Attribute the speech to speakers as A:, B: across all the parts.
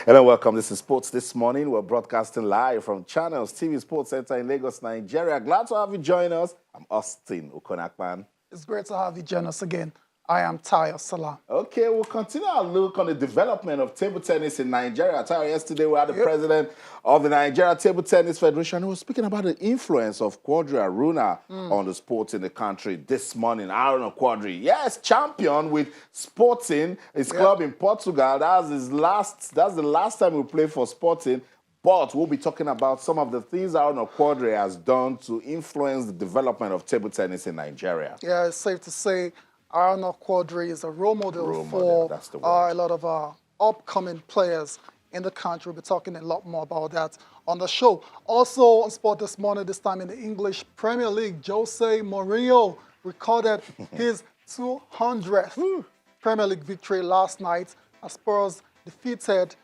A: Hello, welcome. This is Sports This Morning. We're broadcasting live from Channels TV Sports Center in Lagos, Nigeria. Glad to have you join us. I'm Austin Okonakpan.
B: It's great to have you join us again. I am Tayo Salah.
A: Okay, we'll continue our look on the development of table tennis in Nigeria. Tayo, yesterday we had the president of the Nigeria Table Tennis Federation who was speaking about the influence of Quadri Aruna on the sport in the country. This morning, Aruna Quadri, yes, champion with Sporting, his club in Portugal. That's the last time we played for Sporting. But we'll be talking about some of the things Aruna Quadri has done to influence the development of table tennis in Nigeria.
B: Yeah, it's safe to say Aruna Quadri is a role model for a lot of our upcoming players in the country. We'll be talking a lot more about that on the show. Also on Sport This Morning, this time in the English Premier League, Jose Mourinho recorded his 200th Premier League victory last night as Spurs defeated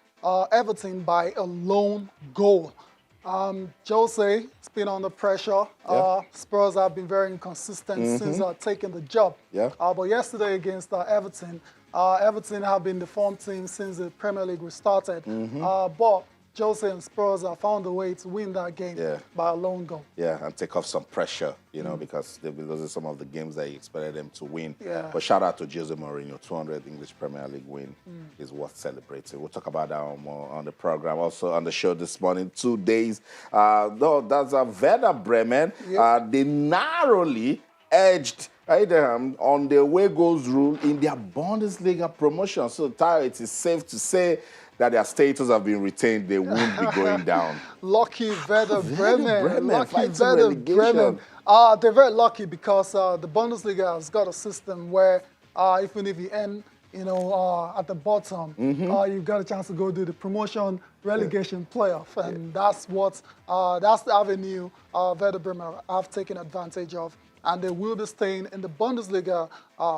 B: Everton by a lone goal. Jose has been under pressure. Spurs have been very inconsistent since taking the job. But yesterday against Everton, Everton have been the form team since the Premier League restarted. But Jose and Spurs have found a way to win that game by a lone goal.
A: Yeah, and take off some pressure, you know, because those are some of the games that you expected them to win. But shout out to Jose Mourinho, 200 English Premier League win is worth celebrating. We'll talk about that more on the program. Also on the show this morning, 2 days. No, that's Werder Bremen. They narrowly edged on the away goals rule in their Bundesliga promotion. So, Tayo, it is safe to say that their status have been retained. They won't be going down.
B: Lucky Werder Bremen. Lucky
A: Werder Bremen.
B: They're very lucky because the Bundesliga has got a system where even if you end at the bottom, you've got a chance to go do the promotion relegation playoff. And that's the avenue Werder Bremen have taken advantage of. And they will be staying in the Bundesliga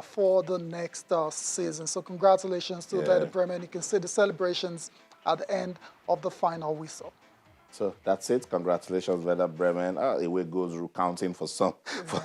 B: for the next season. So congratulations to Werder Bremen. You can see the celebrations at the end of the final whistle.
A: So that's it. Congratulations, Werder Bremen. Away goes recounting for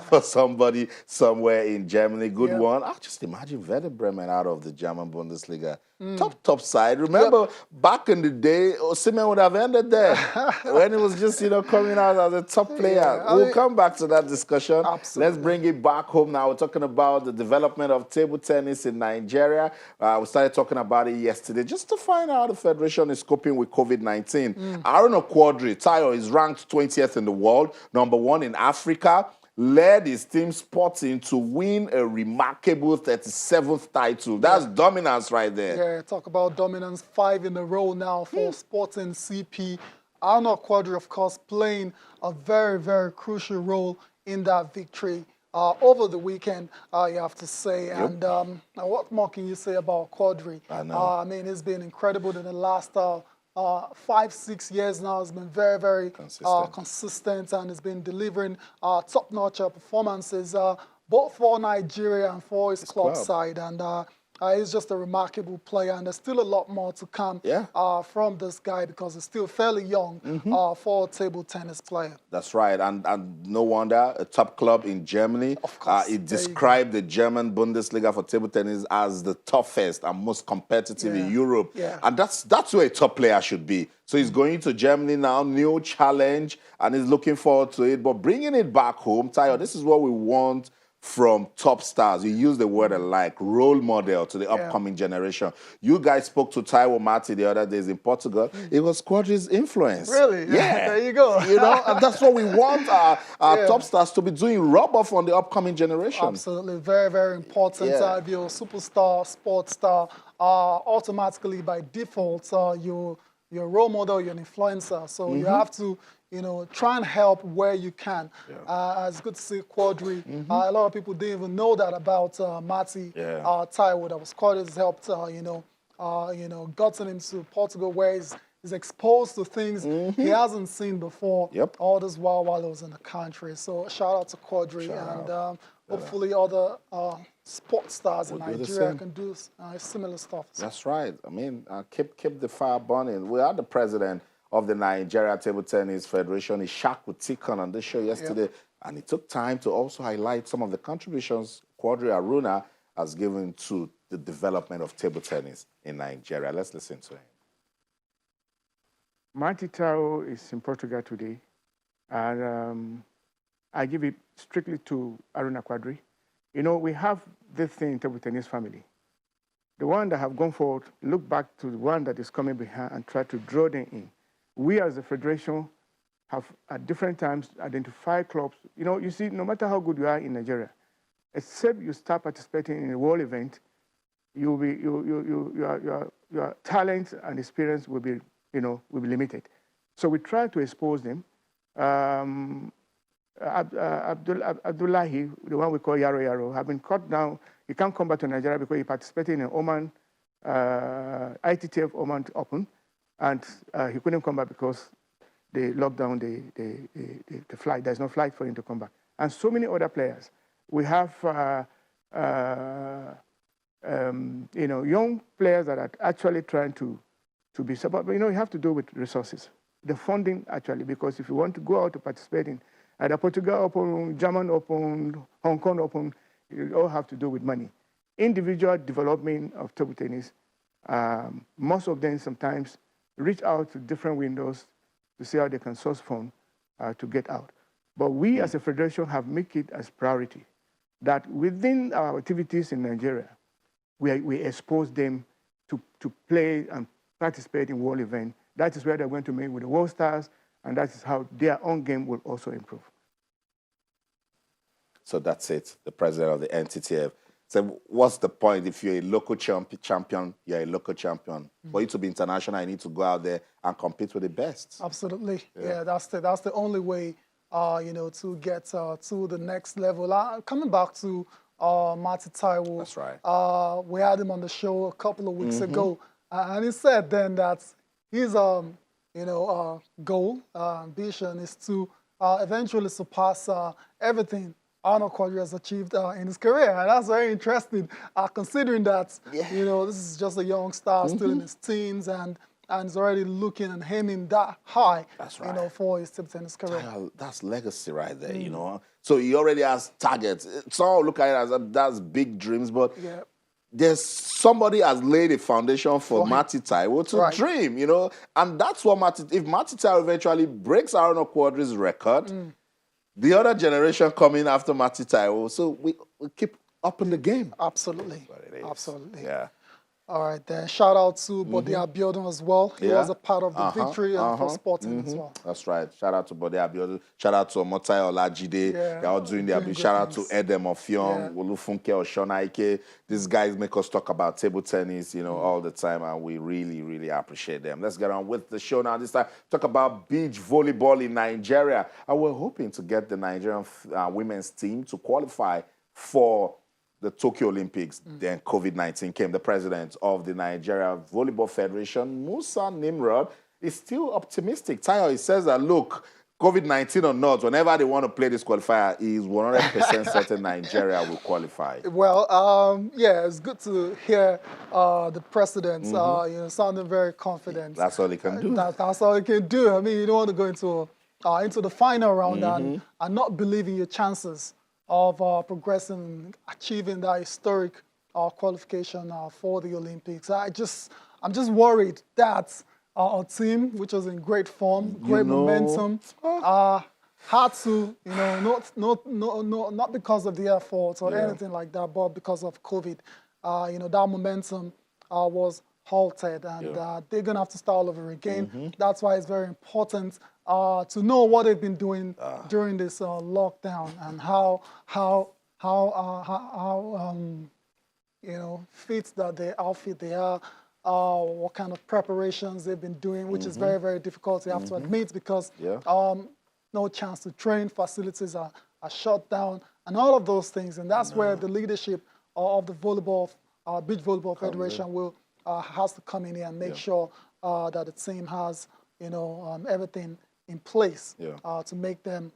A: for somebody somewhere in Germany. Good one. Just imagine Werder Bremen out of the German Bundesliga. Top side. Remember back in the day, Osimhen would have ended there when he was just coming out as a top player. We'll come back to that discussion.
B: Absolutely.
A: Let's bring it back home now. We're talking about the development of table tennis in Nigeria. We started talking about it yesterday just to find out how the federation is coping with COVID-19. Aruna Quadri, Tayo, is ranked 20th in the world, #1 in Africa. Led his team Sporting to win a remarkable 37th title. That's dominance right there.
B: Yeah, talk about dominance. 5 in a row now for Sporting CP. Aruna Quadri, of course, playing a very, very crucial role in that victory over the weekend, you have to say. And what more can you say about Quadri?
A: I know.
B: I mean, it's been incredible in the last 5-6 years now. Has been very, very consistent and has been delivering top-notch performances both for Nigeria and for his club side. And he's just a remarkable player, and there's still a lot more to come from this guy because he's still fairly young for a table tennis player.
A: That's right, and no wonder a top club in Germany.
B: Of course,
A: it described the German Bundesliga for table tennis as the toughest and most competitive in Europe. And that's where a top player should be. So he's going to Germany now, new challenge, and he's looking forward to it. But bringing it back home, Tayo, this is what we want from top stars. You use the word like role model to the upcoming generation. You guys spoke to Taiwo Mati the other days in Portugal. It was Quadri's influence.
B: Really?
A: Yeah.
B: There you go.
A: And that's what we want our top stars to be doing, rub off on the upcoming generation.
B: Absolutely. Very, very important. If you're a superstar, sports star, automatically by default, you're a role model, you're an influencer. So you have to try and help where you can. It's good to see Quadri. A lot of people didn't even know that about Mati Taiwo. That was Quadri has helped, gotten him to Portugal where he's exposed to things he hasn't seen before. All this while he was in the country. So shout out to Quadri, and hopefully other sports stars in Nigeria can do similar stuff.
A: That's right. I mean, keep the fire burning. We had the president of the Nigeria Table Tennis Federation, Ishaku Tikon, on this show yesterday, and he took time to also highlight some of the contributions Quadri Aruna has given to the development of table tennis in Nigeria. Let's listen to him.
C: Marti Taro is in Portugal today, and I give it strictly to Aruna Quadri. You know, we have this thing in table tennis family. The one that have gone forward, look back to the one that is coming behind and try to draw them in. We as a federation have at different times identified clubs. You know, you see, no matter how good you are in Nigeria, except you start participating in a world event, your talent and experience will be, will be limited. So we try to expose them. Abdullahi, the one we call Yaro Yaro, have been cut down. He can't come back to Nigeria because he participated in an Oman, ITTF Oman Open, and he couldn't come back because they locked down the flight. There's no flight for him to come back. And so many other players. We have, young players that are actually trying to be support. But, you have to do with resources. The funding, actually, because if you want to go out to participate in either Portugal Open, German Open, Hong Kong Open, you all have to do with money. Individual development of table tennis, most of them sometimes reach out to different windows to see how they can source funds to get out. But we as a federation have made it as priority that within our activities in Nigeria, we expose them to play and participate in world events. That is where they're going to meet with the world stars, and that is how their own game will also improve.
A: So that's it, the president of the NTTF. So what's the point if you're a local champion, you're a local champion. For you to be international, you need to go out there and compete with the best.
B: Absolutely. Yeah, that's the only way, to get to the next level. Coming back to Marti Taiwo.
A: That's right.
B: We had him on the show a couple of weeks ago, and he said then that his goal, ambition is to eventually surpass everything Arnold Quadri has achieved in his career. And that's very interesting, considering that, this is just a young star still in his teens and he's already looking and aiming that high,
A: that's right.
B: For his table tennis career.
A: That's legacy right there, So he already has targets. Some look at it as that's big dreams, but there's somebody has laid a foundation for Marti Taiwo to dream, And that's what if Marti Taiwo eventually breaks Arnold Quadri's record, the other generation coming after Marti Taiwo, so we keep up in the game.
B: Absolutely. Absolutely.
A: Yeah.
B: All right, then shout out to Bode Abiodun as well. He was a part of the victory for Sporting as well.
A: That's right. Shout out to Bode Abiodun. Shout out to Omotayo Olajide. They're all doing their big. Shout out to Edem Ofiong, Olufunke Oshonaike. These guys make us talk about table tennis, all the time, and we really, really appreciate them. Let's get on with the show now. This time, talk about beach volleyball in Nigeria. And we're hoping to get the Nigerian women's team to qualify for the Tokyo Olympics. Then COVID-19 came. The president of the Nigeria Volleyball Federation, Musa Nimrod, is still optimistic. Tayo, he says that, look, COVID-19 or not, whenever they want to play this qualifier, he is 100% certain Nigeria will qualify.
B: Well, it's good to hear the president, sounding very confident.
A: That's all he can do.
B: That's all he can do. I mean, you don't want to go into the final round and not believe in your chances of progressing, achieving that historic qualification for the Olympics. I'm just worried that our team, which was in great form, great momentum, had to, not because of the effort or anything like that, but because of COVID, that momentum was halted, and they're gonna have to start all over again. That's why it's very important to know what they've been doing during this lockdown and how fit that they outfit they are, what kind of preparations they've been doing, which is very, very difficult, you have to admit, because no chance to train, facilities are shut down, and all of those things. And that's where the leadership of the volleyball, Beach Volleyball Federation has to come in here and make sure that the team has, everything in place to make them,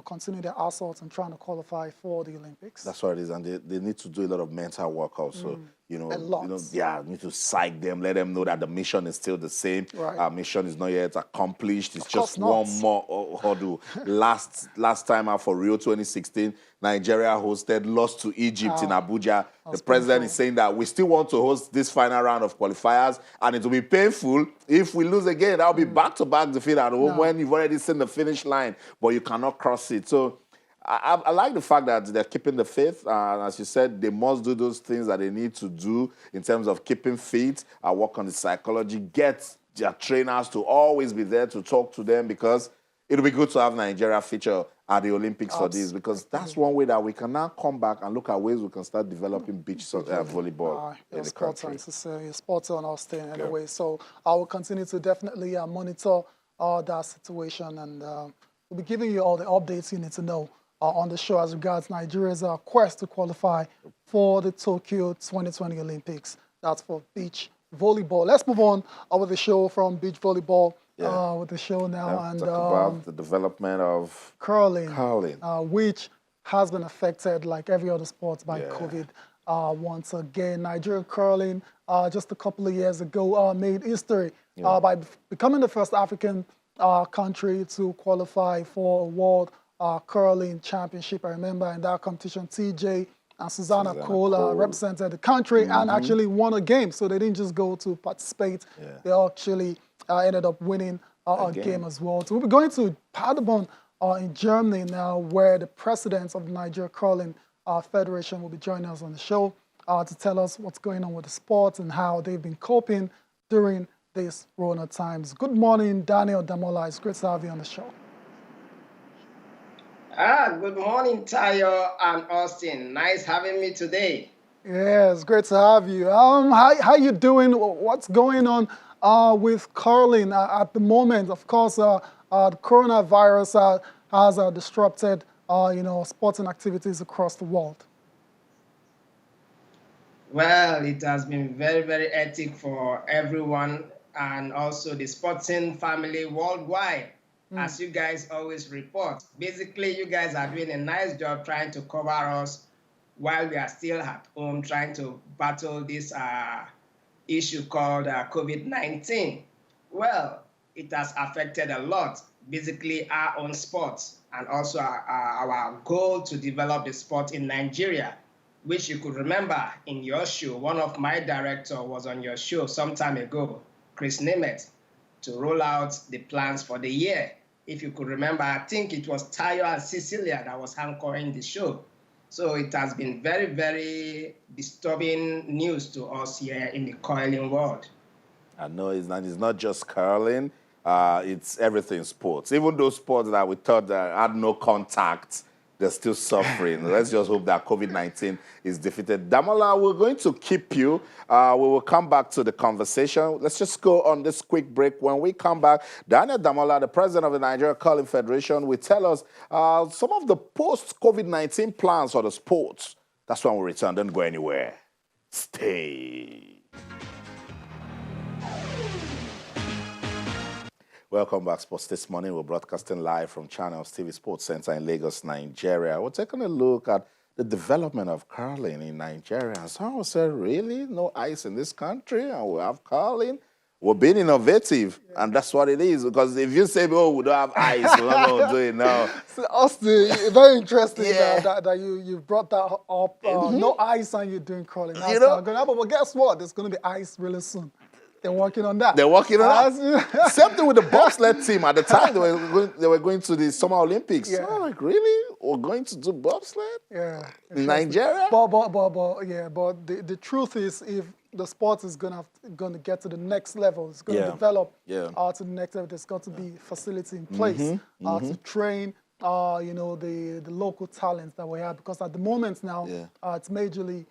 B: continue their assault and trying to qualify for the Olympics.
A: That's what it is, and they need to do a lot of mental work also. need to psych them, let them know that the mission is still the same.
B: Right.
A: Our mission is not yet accomplished. It's just one more hurdle. Last time out for Rio 2016, Nigeria hosted, lost to Egypt in Abuja. The president is saying that we still want to host this final round of qualifiers, and it will be painful if we lose again. That'll be back-to-back defeat at home when you've already seen the finish line, but you cannot cross it. So I like the fact that they're keeping the faith. As you said, they must do those things that they need to do in terms of keeping fit, work on the psychology, get their trainers to always be there to talk to them, because it'll be good to have Nigeria feature at the Olympics for this, because that's one way that we can now come back and look at ways we can start developing beach volleyball in the country.
B: You're spot on, Austin, anyway. So I will continue to definitely monitor that situation, and we'll be giving you all the updates you need to know on the show as regards Nigeria's quest to qualify for the Tokyo 2020 Olympics. That's for beach volleyball. Let's move on with the show from beach volleyball. With the show now, and
A: talk about the development of
B: curling, which has been affected like every other sport by COVID. Once again, Nigerian curling just a couple of years ago made history by becoming the first African country to qualify for a World Curling Championship. I remember in that competition, TJ and Susanna Cole represented the country and actually won a game. So they didn't just go to participate; they actually ended up winning a game as well. So we'll be going to Paderborn in Germany now, where the president of the Nigeria Curling Federation will be joining us on the show to tell us what's going on with the sport and how they've been coping during these Rona times. Good morning, Daniel Damola. It's great to have you on the show.
D: Good morning, Tayo and Austin. Nice having me today.
B: Yeah, it's great to have you. How you doing? What's going on with curling at the moment? Of course, the coronavirus has disrupted, sporting activities across the world.
D: Well, it has been very, very hectic for everyone and also the sporting family worldwide. As you guys always report. Basically, you guys are doing a nice job trying to cover us while we are still at home trying to battle this issue called COVID-19. Well, it has affected a lot, basically our own sports and also our goal to develop the sport in Nigeria, which you could remember in your show. One of my directors was on your show some time ago, Chris Nemeth, to roll out the plans for the year. If you could remember, I think it was Tayo and Cecilia that was anchoring the show. So it has been very, very disturbing news to us here in the curling world.
A: I know it's not just curling, it's everything sports. Even those sports that we thought that had no contact, they're still suffering. Let's just hope that COVID-19 is defeated. Damola, we're going to keep you. We will come back to the conversation. Let's just go on this quick break. When we come back, Daniel Damola, the president of the Nigeria Curling Federation, will tell us some of the post-COVID-19 plans for the sports. That's when we return. Don't go anywhere. Stay. Welcome back, Sports This Morning. We're broadcasting live from Channels TV Sports Center in Lagos, Nigeria. We're taking a look at the development of curling in Nigeria. And someone said, really? No ice in this country? And we have curling? We're being innovative, and that's what it is. Because if you say, oh, we don't have ice, we're not going to do it now.
B: So, Austin, very interesting that you brought that up. No ice and you're doing curling. That's not going to happen. But guess what? There's going to be ice really soon. They're working on that.
A: They're working on that. Same thing with the bobsled team. At the time, they were going to the Summer Olympics. Yeah. So I'm like, really? We're going to do bobsled?
B: Yeah.
A: In Nigeria?
B: But the truth is, if the sport is going to get to the next level, it's going to develop to the next level, there's got to be facility in place to train the local talents that we have. Because at the moment now, it's majorly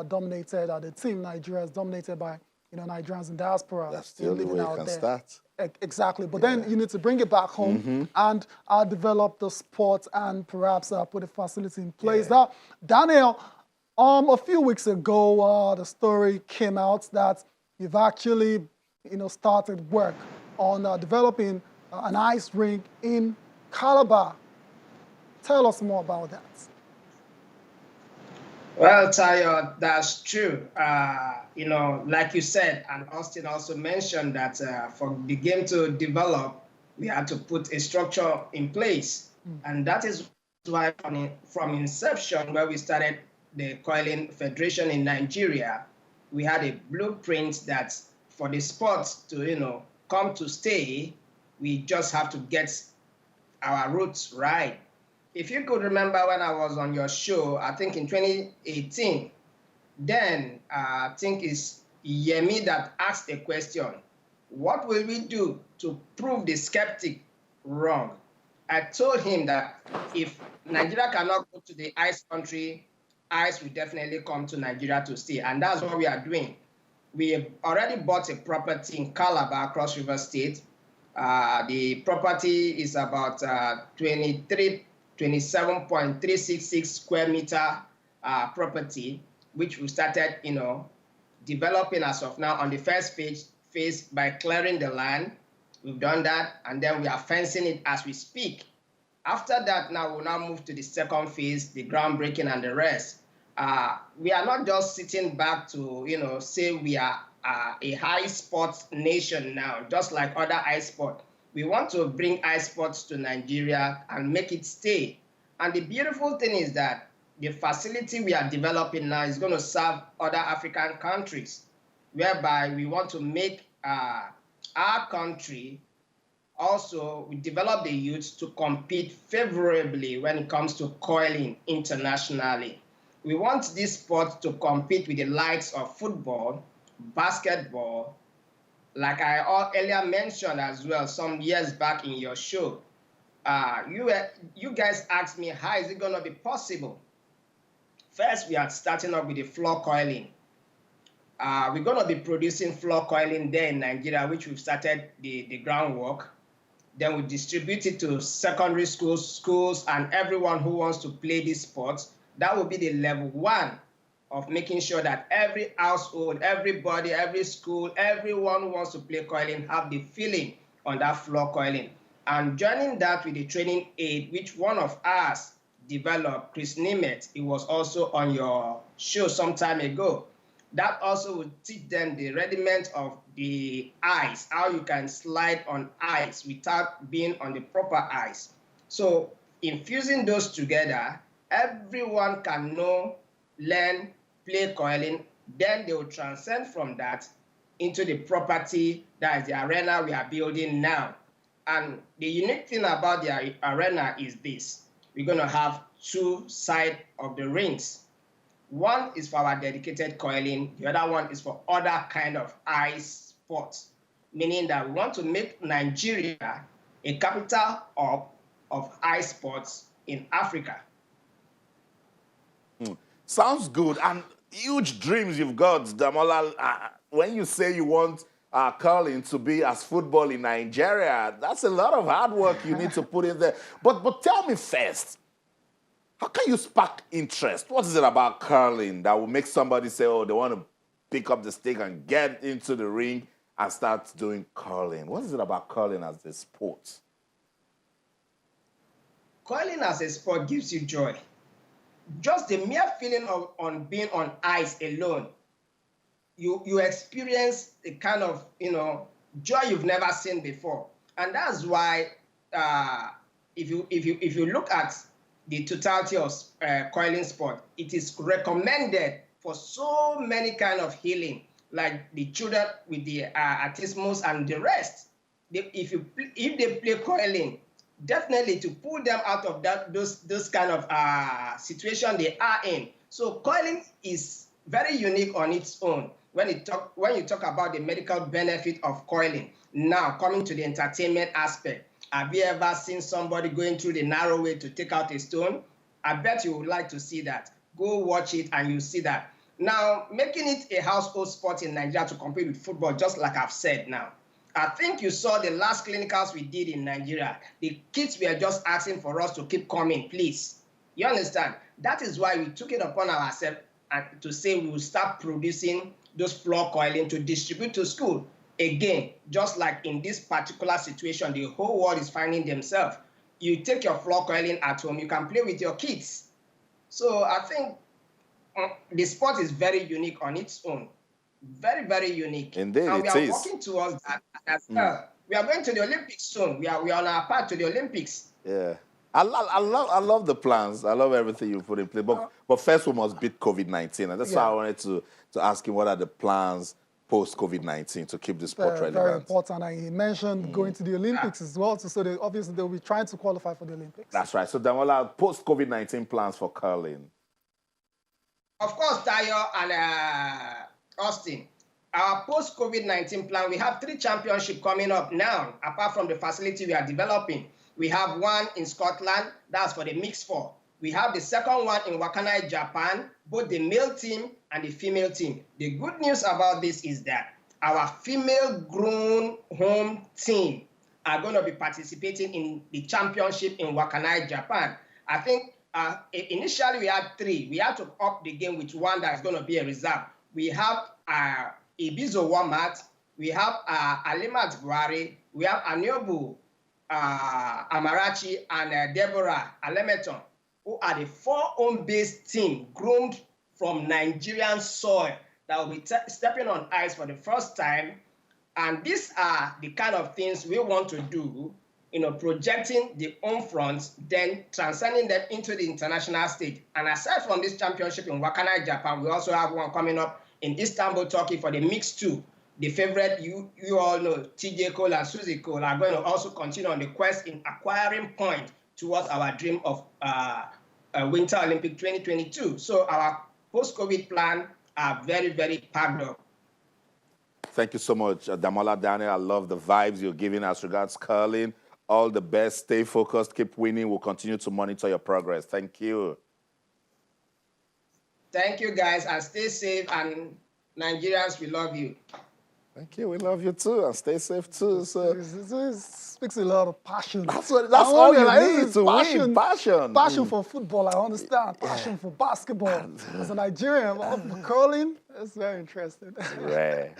B: dominated, the team Nigeria is dominated by Nigerians in diaspora.
A: That's the only way you can start.
B: Exactly. But then you need to bring it back home and develop the sport and perhaps put a facility in place. Now, Daniel, a few weeks ago, the story came out that you've actually, started work on developing an ice rink in Calabar. Tell us more about that.
D: Well, Tayo, that's true. Like you said, and Austin also mentioned that for the game to develop, we had to put a structure in place. And that is why from inception, where we started the Curling Federation in Nigeria, we had a blueprint that for the sport to, come to stay, we just have to get our roots right. If you could remember when I was on your show, I think in 2018, then I think it's Yemi that asked a question. What will we do to prove the skeptic wrong? I told him that if Nigeria cannot go to the ice country, ice will definitely come to Nigeria to stay. And that's what we are doing. We have already bought a property in Calabar, Cross River State. The property is about 27.366 square meter property, which we started, developing as of now on the first phase by clearing the land. We've done that, and then we are fencing it as we speak. After that, we'll now move to the second phase, the groundbreaking and the rest. We are not just sitting back to, say we are a high sports nation now, just like other ice sports. We want to bring ice sports to Nigeria and make it stay. And the beautiful thing is that the facility we are developing now is going to serve other African countries, whereby we want to make our country also, we develop the youth to compete favorably when it comes to curling internationally. We want this sport to compete with the likes of football, basketball, like I earlier mentioned as well some years back in your show. You guys asked me, how is it going to be possible? First, we are starting up with the floor curling. We're going to be producing floor curling there in Nigeria, which we've started the groundwork. Then we distribute it to secondary schools, and everyone who wants to play this sport. That will be the level 1 of making sure that every household, everybody, every school, everyone who wants to play curling have the feeling on that floor curling. And joining that with the training aid, which one of us developed, Chris Nimet, it was also on your show some time ago. That also will teach them the rudiment of the ice, how you can slide on ice without being on the proper ice. So infusing those together, everyone can know, learn, play curling, then they will transcend from that into the property that is the arena we are building now. And the unique thing about the arena is this. We're going to have 2 sides of the rings. One is for our dedicated curling, the other one is for other kind of ice sports, meaning that we want to make Nigeria a capital hub of ice sports in Africa.
A: Sounds good, and huge dreams you've got, Damola. When you say you want curling to be as football in Nigeria, that's a lot of hard work you need to put in there. But tell me first, how can you spark interest? What is it about curling that will make somebody say, oh, they want to pick up the stick and get into the ring and start doing curling? What is it about curling as a sport?
D: Curling as a sport gives you joy. Just the mere feeling on being on ice alone, you experience a kind of, joy you've never seen before. And that's why if you look at the totality of curling sport, it is recommended for so many kind of healing, like the children with the autismus and the rest. If they play curling, definitely to pull them out of those kind of situation they are in. So curling is very unique on its own. When you talk about the medical benefit of curling, now coming to the entertainment aspect. Have you ever seen somebody going through the narrow way to take out a stone? I bet you would like to see that. Go watch it and you'll see that. Now, making it a household sport in Nigeria to compete with football, just like I've said now. I think you saw the last clinicals we did in Nigeria. The kids were just asking for us to keep coming, please. You understand? That is why we took it upon ourselves to say we will start producing those floor curling to distribute to school. Again, just like in this particular situation, the whole world is finding themselves. You take your floor curling at home, you can play with your kids. So I think the sport is very unique on its own. Very, very unique.
A: Indeed,
D: and we
A: it
D: are
A: is.
D: working towards that as well. We are going to the Olympics soon. We are on our path to the Olympics.
A: Yeah. I love the plans. I love everything you put in place. But first we must beat COVID-19. And that's why I wanted to ask him what are the plans post-COVID-19 to keep the sport relevant.
B: Very important. And he mentioned going to the Olympics as well. So obviously they'll be trying to qualify for the Olympics.
A: That's right. So Damola, post-COVID-19 plans for curling.
D: Of course, Tayo and Austin, our post-COVID-19 plan, we have 3 championships coming up now, apart from the facility we are developing. We have one in Scotland, that's for the mixed 4. We have the second one in Wakkanai, Japan, both the male team and the female team. The good news about this is that our female-grown home team are going to be participating in the championship in Wakkanai, Japan. I think initially we had 3. We had to up the game with one that's going to be a reserve. We have Ibizo Wamat, we have Alimat Buhari, we have Aniobu Amarachi, and Deborah Alemeton, who are the 4 home-based team groomed from Nigerian soil that will be stepping on ice for the first time. And these are the kind of things we want to do, projecting the home fronts, then transcending them into the international stage. And aside from this championship in Wakkanai, Japan, we also have one coming up in Istanbul, Turkey for the mixed 2. The favorite, you all know, TJ Cole and Susie Cole are going to also continue on the quest in acquiring points towards our dream of Winter Olympic 2022. So our post-COVID plan are very, very packed up.
A: Thank you so much, Damola Daniel. I love the vibes you're giving as regards curling. All the best. Stay focused. Keep winning. We'll continue to monitor your progress. Thank you.
D: Thank you, guys, and stay safe. And Nigerians, we love you.
A: Thank you. We love you too, and stay safe too. So
B: it speaks a lot of passion.
A: That's all you need to win. Passion.
B: Passion for football, I understand. Passion for basketball. As a Nigerian, for curling, it's very interesting.
A: It's rare.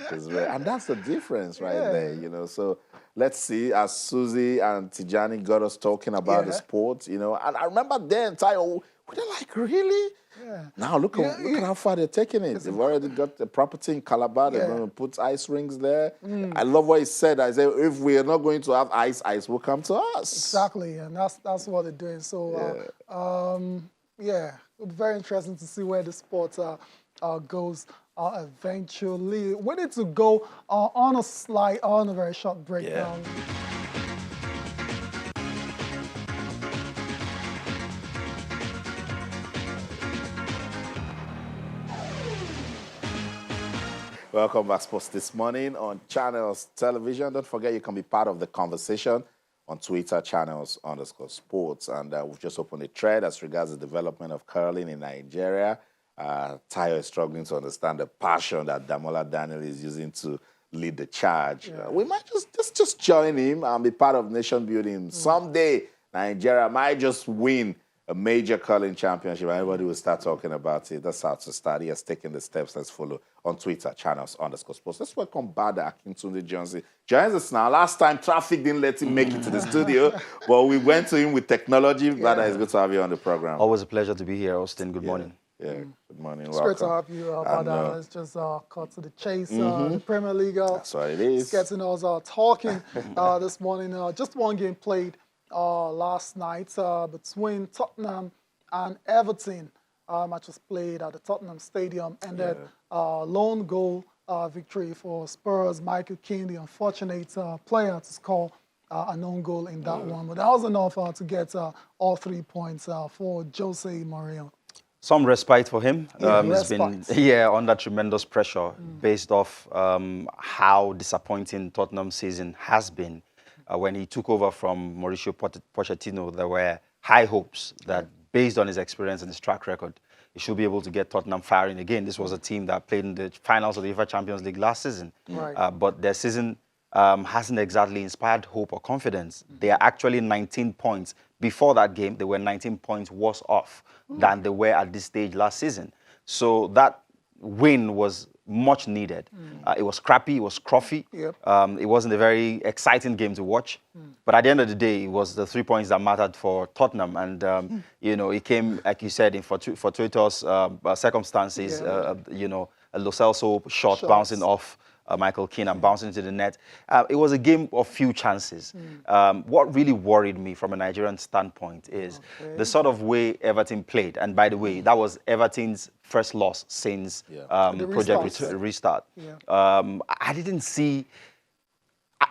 A: And that's the difference right there, So let's see, as Susie and Tijani got us talking about the sport, and I remember then, Tayo, we were like, really? Yeah. Now look at how far they're taking it. They've already got the property in Calabar. They're going to put ice rings there. I love what he said. I said, if we are not going to have ice will come to us.
B: Exactly, and that's what they're doing. So, very interesting to see where the sport goes eventually. We need to go on a very short break now.
A: Welcome back, Sports This Morning on Channels Television. Don't forget you can be part of the conversation on Twitter, Channels_Sports. And we've just opened a thread as regards the development of curling in Nigeria. Tayo is struggling to understand the passion that Damola Daniel is using to lead the charge. We might just join him and be part of nation building. Someday, Nigeria might just win a major curling championship. Everybody will start talking about it. That's how to start. He has taken the steps. Let's follow on Twitter, Channels_Sports. Let's welcome Bada Akintunde Johnson. Joins us now. Last time, traffic didn't let him make it to the studio, but we went to him with technology. Bada, it's good to have you on the program.
E: Always a pleasure to be here, Austin. Good morning.
A: Yeah, good morning.
B: It's great to have you, Bada. Let's just cut to the chase. The Premier League.
A: That's what it is.
B: It's getting us talking this morning. Just one game played last night between Tottenham and Everton. Match was played at the Tottenham Stadium, and then lone goal victory for Spurs. Michael Keane, the unfortunate player, to score an own goal in that one. But that was enough to get all 3 points for Jose Mourinho.
E: Some respite for him. He's
B: respite.
E: been under tremendous pressure based off how disappointing Tottenham's season has been. When he took over from Mauricio Pochettino, there were high hopes that based on his experience and his track record, he should be able to get Tottenham firing again. This was a team that played in the finals of the UEFA Champions League last season.
B: Right.
E: But their season hasn't exactly inspired hope or confidence. They are actually 19 points. Before that game, they were 19 points worse off than they were at this stage last season. So that win was much needed. It was scrappy, it was scruffy.
B: Yep.
E: It wasn't a very exciting game to watch. But at the end of the day, it was the 3 points that mattered for Tottenham. And, you know, it came, like you said, in fortuitous circumstances, you know, a Lo Celso shot bouncing off Michael Keane and bouncing into the net. It was a game of few chances. What really worried me from a Nigerian standpoint is the sort of way Everton played. And by the way, that was Everton's first loss since Project Restart. I didn't see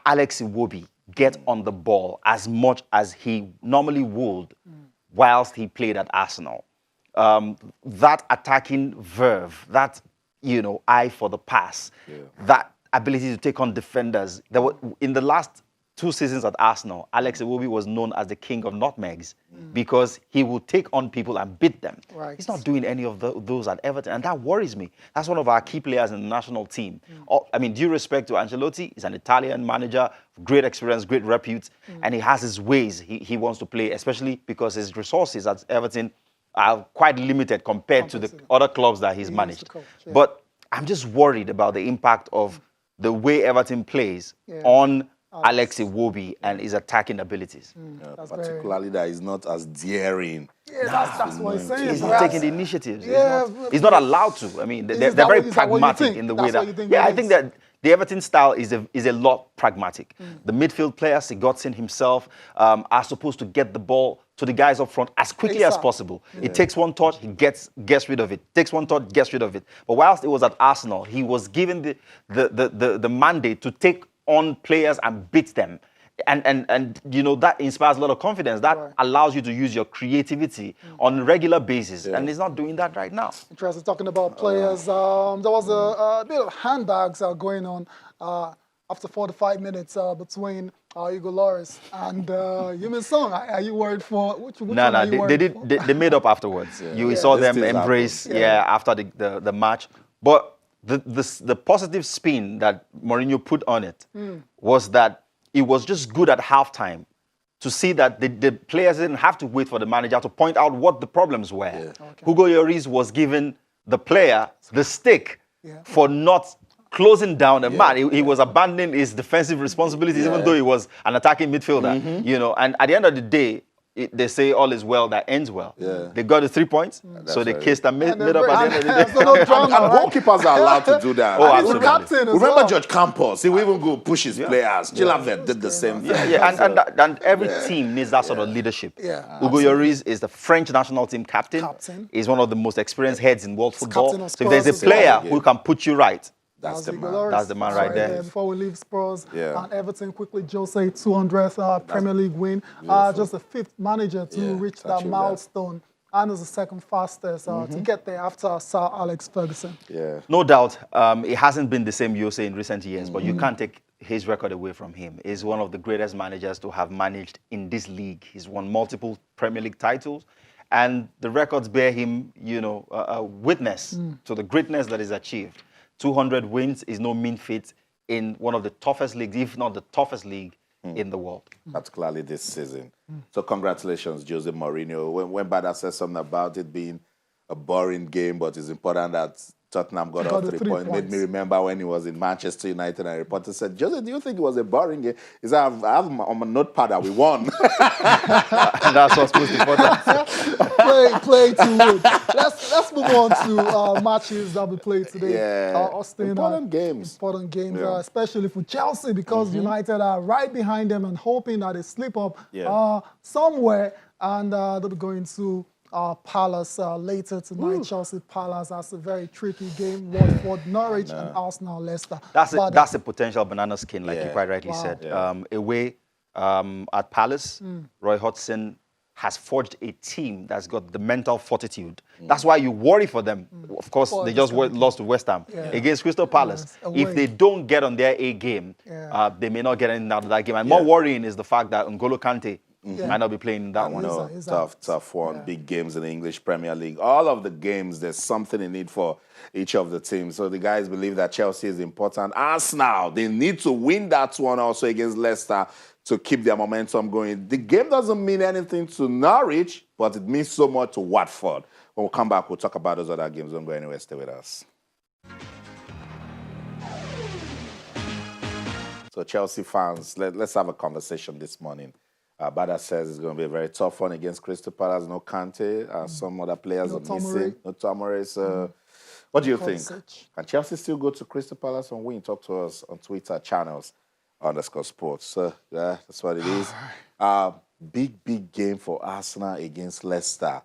E: Alex Iwobi get on the ball as much as he normally would whilst he played at Arsenal. That attacking verve, that, you know, eye for the pass, that ability to take on defenders. There were, in the last 2 seasons at Arsenal, Alex Iwobi was known as the king of nutmegs because he would take on people and beat them. He's not doing any of those at Everton, and that worries me. That's one of our key players in the national team. I mean, due respect to Ancelotti, he's an Italian manager, great experience, great repute, and he has his ways he wants to play, especially because his resources at Everton are quite limited compared to the other clubs that he's managed. But I'm just worried about the impact of the way Everton plays on Alex Iwobi and his attacking abilities.
A: Particularly that he's not as daring.
B: That's what he's saying.
E: He's not taking the initiatives. He's not allowed to. I mean, they're very pragmatic in the way that... I think that the Everton style is a lot pragmatic. The midfield players, Sigurdsson himself, are supposed to get the ball to the guys up front as quickly as possible. It takes one touch, he gets rid of it. Takes one touch, gets rid of it. But whilst it was at Arsenal, he was given the mandate to take on players and beat them. And you know, that inspires a lot of confidence. That allows you to use your creativity on a regular basis. And he's not doing that right now.
B: Interesting. Talking about players, there was a bit of handbags going on after 45 minutes between Hugo Lloris and Heung-min Son. Are you worried for which one are you worried for?
E: They made up afterwards. You saw them embrace after the match. But the positive spin that Mourinho put on it was that it was just good at halftime to see that the players didn't have to wait for the manager to point out what the problems were. Hugo Lloris was giving the player the stick for not closing down a man. He was abandoning his defensive responsibilities, even though he was an attacking midfielder. You know, and at the end of the day, they say all is well that ends well. They got the 3 points, so they kissed and made up at the end of the day.
A: And goalkeepers are allowed to do that.
E: Absolutely.
A: Remember George Campos? He will even go push his players. Chilavert did the same thing.
E: And every team needs that sort of leadership. Hugo Lloris is the French national team captain. He's one of the most experienced heads in world football. So if there's a player who can put you right, that's the man. That's the man right there.
B: Before we leave Spurs and Everton, quickly, Jose, 200th Premier League win. Just the 5th manager to reach that milestone. And is the 2nd fastest to get there after Sir Alex Ferguson.
E: No doubt, it hasn't been the same Jose in recent years, but you can't take his record away from him. He's one of the greatest managers to have managed in this league. He's won multiple Premier League titles. And the records bear him, you know, witness to the greatness that is achieved. 200 wins is no mean feat in one of the toughest leagues, if not the toughest league in the world.
A: Particularly this season. So congratulations, Jose Mourinho. When Bada said something about it being a boring game, but it's important that Tottenham got all 3 points. Made me remember when he was in Manchester United and a reporter said, Jose, do you think it was a boring game? He said, I have on my notepad that we won.
E: That's what's most important.
B: Play to win. Let's move on to matches that we played today. Austin,
A: important games,
B: especially for Chelsea, because United are right behind them and hoping that they slip up somewhere, and they'll be going to Palace later tonight. Chelsea Palace. That's a very tricky game. Watford, Norwich, and Arsenal, Leicester.
E: That's a potential banana skin, like you quite rightly said. Away at Palace, Roy Hodgson has forged a team that's got the mental fortitude. That's why you worry for them. Of course, they just lost to West Ham against Crystal Palace. If they don't get on their A game, they may not get anything out of that game. And more worrying is the fact that N'Golo Kante might not be playing in that one.
A: No, tough one. Big games in the English Premier League. All of the games, there's something in it for each of the teams. So the guys believe that Chelsea is important. Arsenal, they need to win that one also against Leicester to keep their momentum going. The game doesn't mean anything to Norwich, but it means so much to Watford. When we come back, we'll talk about those other games. Don't go anywhere. Stay with us. So Chelsea fans, let's have a conversation this morning. Bada says it's going to be a very tough one against Crystal Palace. No Kante, some other players are missing. No Tomori. So what do you think? Can Chelsea still go to Crystal Palace and win? Talk to us on Twitter channels _sports. So yeah, that's what it is. Big game for Arsenal against Leicester.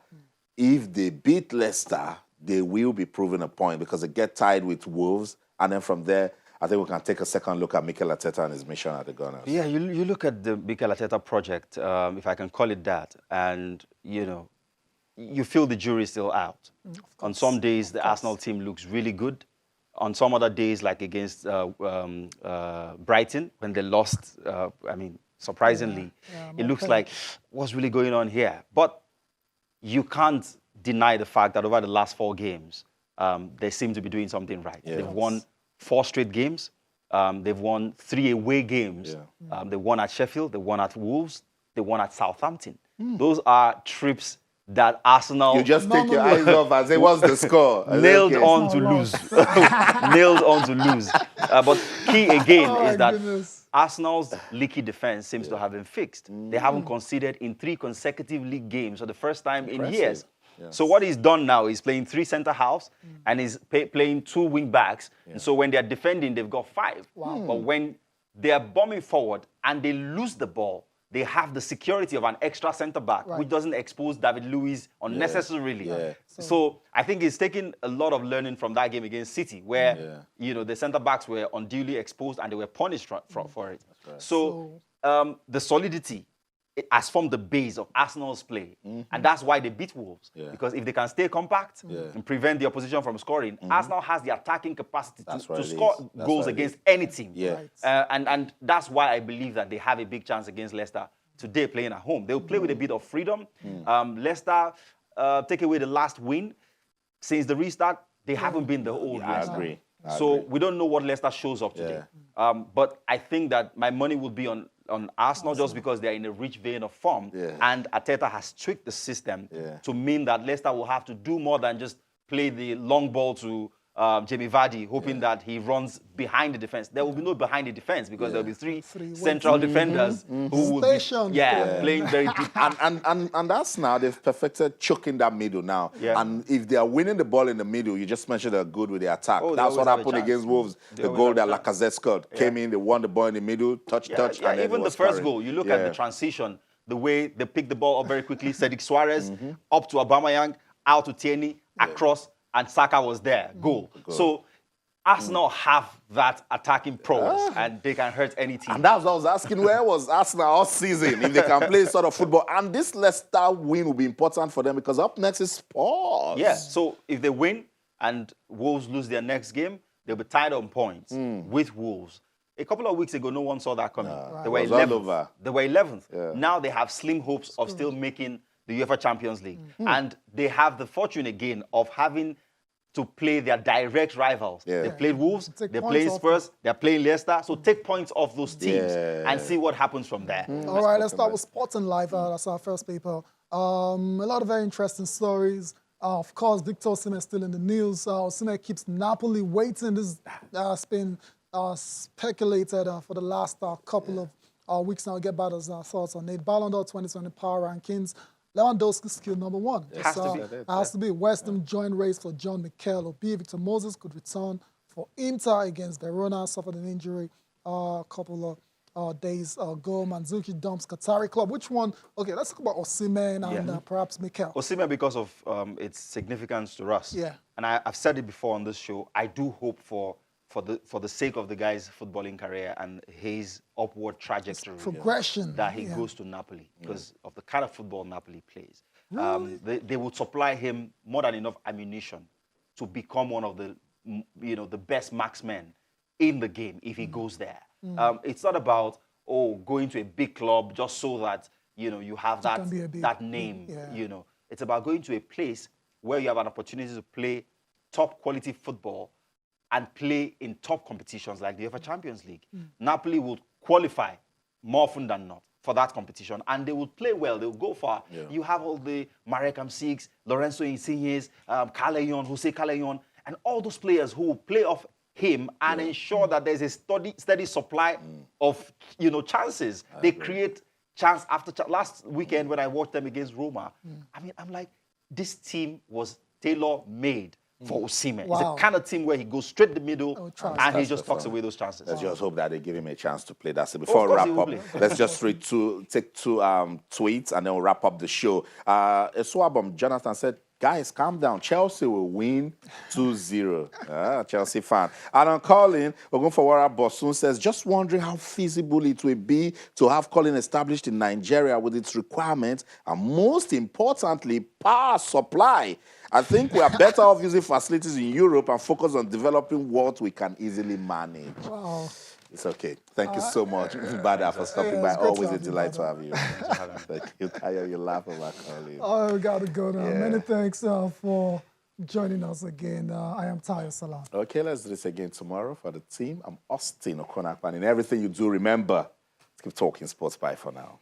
A: If they beat Leicester, they will be proving a point because they get tied with Wolves. And then from there, I think we can take a second look at Mikel Arteta and his mission at the Gunners.
E: Yeah, you look at the Mikel Arteta project, if I can call it that, and, you know, you feel the jury is still out. On some days, the Arsenal team looks really good. On some other days, like against Brighton, when they lost, I mean, surprisingly, it looks like what's really going on here. But you can't deny the fact that over the last 4 games, they seem to be doing something right. Yes. They've won 4 straight games. They've won 3 away games. Yeah. They won at Sheffield, they won at Wolves, they won at Southampton. Those are trips that Arsenal...
A: You just take your eyes off and say, what's the score?
E: Nailed on to lose. Nailed on to lose. But key again is that Arsenal's leaky defense seems to have been fixed. They haven't conceded in 3 consecutive league games for the first time in years. Yes. So what he's done now is playing 3 centre-halves and he's playing 2 wing-backs. And so when they're defending, they've got 5. Wow. But when they're bombing forward and they lose the ball, they have the security of an extra centre-back, which doesn't expose David Luiz unnecessarily. Yeah. So I think he's taken a lot of learning from that game against City, where you know the centre-backs were unduly exposed and they were punished for it. Right. So the solidity has formed the base of Arsenal's play. And that's why they beat Wolves. Because if they can stay compact and prevent the opposition from scoring, Arsenal has the attacking capacity to score goals against any team. And that's why I believe that they have a big chance against Leicester today playing at home. They'll play with a bit of freedom. Leicester take away the last win. Since the restart, they haven't been the old Leicester. I agree. So we don't know what Leicester shows up today. But I think that my money would be on Arsenal just because they're in a rich vein of form. And Arteta has tweaked the system to mean that Leicester will have to do more than just play the long ball to Jamie Vardy, hoping that he runs behind the defense. There will be no behind the defense because there will be 3 central defenders who will be playing very deep.
A: And that's now, they've perfected choking that middle now. And if they are winning the ball in the middle, you just mentioned they're good with the attack. That's what happened against Wolves. The goal that Lacazette scored came in, they won the ball in the middle, touch, and then
E: even the first goal, you look at the transition, the way they picked the ball up very quickly, Cedric Suarez, up to Aubameyang, out to Tierney, across, and Saka was there. Goal. So Arsenal have that attacking prowess, and they can hurt any team.
A: And that's what I was asking, where was Arsenal all season if they can play sort of football? And this Leicester win will be important for them because up next is Spurs.
E: Yeah, so if they win and Wolves lose their next game, they'll be tied on points with Wolves. A couple of weeks ago, no one saw that coming. They were 11th. They were 11th. Now they have slim hopes of still making the UEFA Champions League. And they have the fortune again of having to play their direct rivals. They played Wolves, they played Spurs, they're playing Leicester. So take points off those teams and see what happens from there.
B: All right, let's start with Sporting Live. That's our first paper. A lot of very interesting stories. Of course, Victor Osimhen is still in the news. Osimhen keeps Napoli waiting. This has been speculated for the last couple of weeks now. I'll get back as thoughts on it. Ballon d'Or 2020 power rankings. Lewandowski skill number 1. It has to be. West Ham joint race for John Mikel Obi. Victor Moses could return for Inter against Verona. Suffered an injury a couple of days ago. Mandzukic dumps Qatari club. Which one? Okay, let's talk about Osimhen and perhaps Mikel.
E: Osimhen because of its significance to us. And I've said it before on this show. I do hope for the sake of the guy's footballing career and his upward trajectory,
B: progression,
E: that he goes to Napoli because of the kind of football Napoli plays. Really? They would supply him more than enough ammunition to become one of the the best marksmen in the game if he goes there. It's not about going to a big club just so that you have that name. It's about going to a place where you have an opportunity to play top quality football and play in top competitions like the UEFA Champions League. Napoli will qualify more often than not for that competition, and they will play well. They will go far. You have all the Marek Hamšiks, Lorenzo Insignes, Jose Callejon, and all those players who will play off him and ensure that there's a steady supply of, chances. They create chance after chance. Last weekend when I watched them against Roma, I mean, I'm like, this team was tailor-made for Osimhen. Wow. It's the kind of team where he goes straight in the middle and he just tucks away those chances.
A: Let's just hope that they give him a chance to play. That's it. Before we wrap up, let's just take two tweets and then we'll wrap up the show. Eswabom Jonathan said, guys, calm down. Chelsea will win 2-0. Chelsea fan. And on Colin, we're going for Wara Bosun says, just wondering how feasible it will be to have Colin established in Nigeria with its requirements and most importantly, power supply. I think we are better off using facilities in Europe and focus on developing what we can easily manage. Wow. It's okay. Thank you so much, Bada, for stopping by. Always a delight to have you. Thank you, Tayo. You laugh about Colin.
B: Oh, we got to go now. Yeah. Many thanks for joining us again. I am Tayo Salam.
A: Okay, let's do this again tomorrow for the team. I'm Austin Okonakpan. In everything you do, remember, keep talking sports. Bye for now.